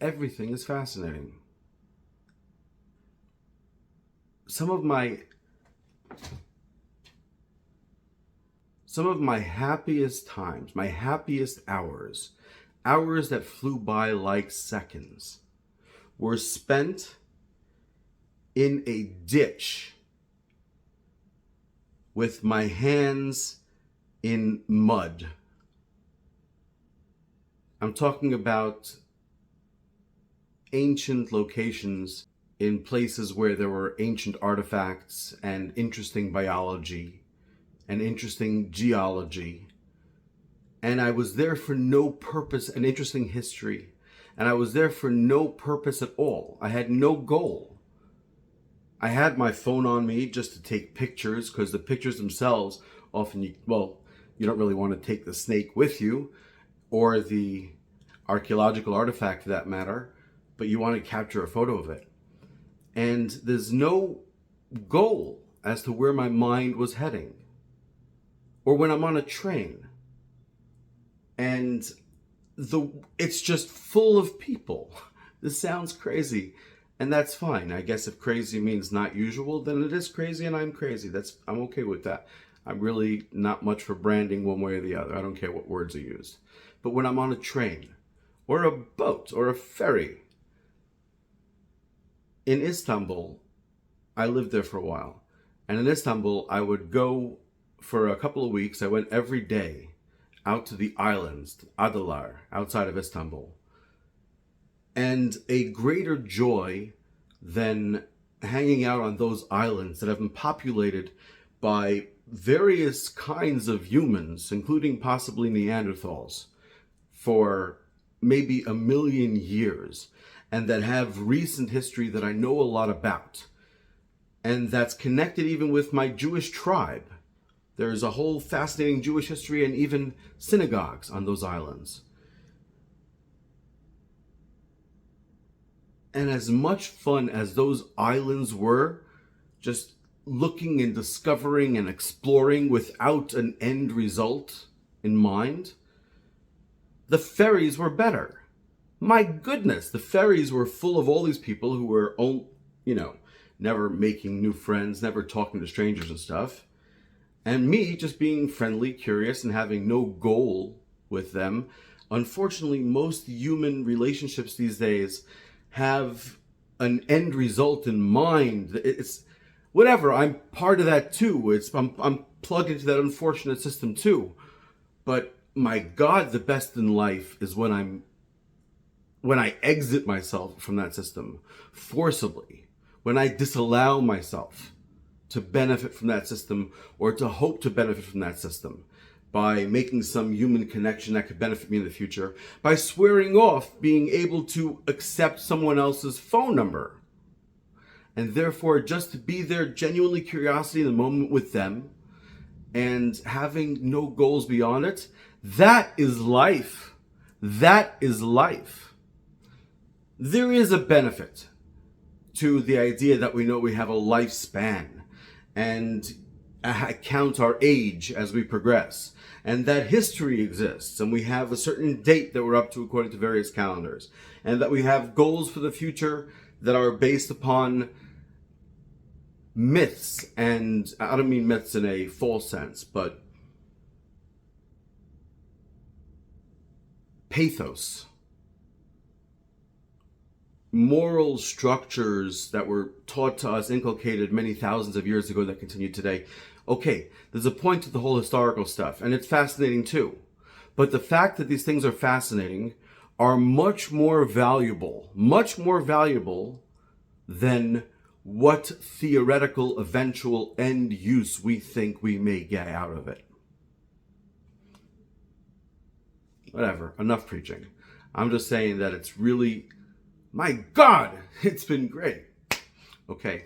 everything is fascinating. Some of my happiest times, my happiest hours, hours that flew by like seconds, were spent in a ditch with my hands in mud. I'm talking about ancient locations in places where there were ancient artifacts and interesting biology and interesting geology. And I was there for no purpose, an interesting history. And I was there for no purpose at all. I had no goal. I had my phone on me just to take pictures, because the pictures themselves often, you don't really want to take the snake with you, or the archaeological artifact for that matter, but you want to capture a photo of it. And there's no goal as to where my mind was heading. Or when I'm on a train and it's just full of people. This sounds crazy, and that's fine. I guess if crazy means not usual, then it is crazy and I'm crazy. I'm okay with that. I'm really not much for branding one way or the other. I don't care what words are used. But when I'm on a train or a boat or a ferry, in Istanbul, I lived there for a while. And in Istanbul, I would go for a couple of weeks. I went every day out to the islands, to Adalar, outside of Istanbul. And a greater joy than hanging out on those islands that have been populated by various kinds of humans, including possibly Neanderthals, for maybe 1 million years, and that have recent history that I know a lot about, and that's connected even with my Jewish tribe. There's a whole fascinating Jewish history and even synagogues on those islands. And as much fun as those islands were, just looking and discovering and exploring without an end result in mind, the ferries were better. My goodness, the ferries were full of all these people who were, never making new friends, never talking to strangers and stuff. And me just being friendly, curious, and having no goal with them. Unfortunately, most human relationships these days have an end result in mind. It's whatever. I'm part of that too. I'm plugged into that unfortunate system too. But my God, the best in life is when I exit myself from that system forcibly, when I disallow myself to benefit from that system or to hope to benefit from that system by making some human connection that could benefit me in the future, by swearing off being able to accept someone else's phone number, and therefore just to be there, genuinely curiosity in the moment with them and having no goals beyond it. That is life. That is life. There is a benefit to the idea that we know we have a lifespan and count our age as we progress, and that history exists, and we have a certain date that we're up to according to various calendars, and that we have goals for the future that are based upon myths, and I don't mean myths in a false sense, but pathos, moral structures that were taught to us, inculcated many thousands of years ago that continue today. Okay, there's a point to the whole historical stuff, and it's fascinating too. But the fact that these things are fascinating are much more valuable than what theoretical eventual end use we think we may get out of it. Whatever, enough preaching. I'm just saying that it's really, my God, it's been great. Okay,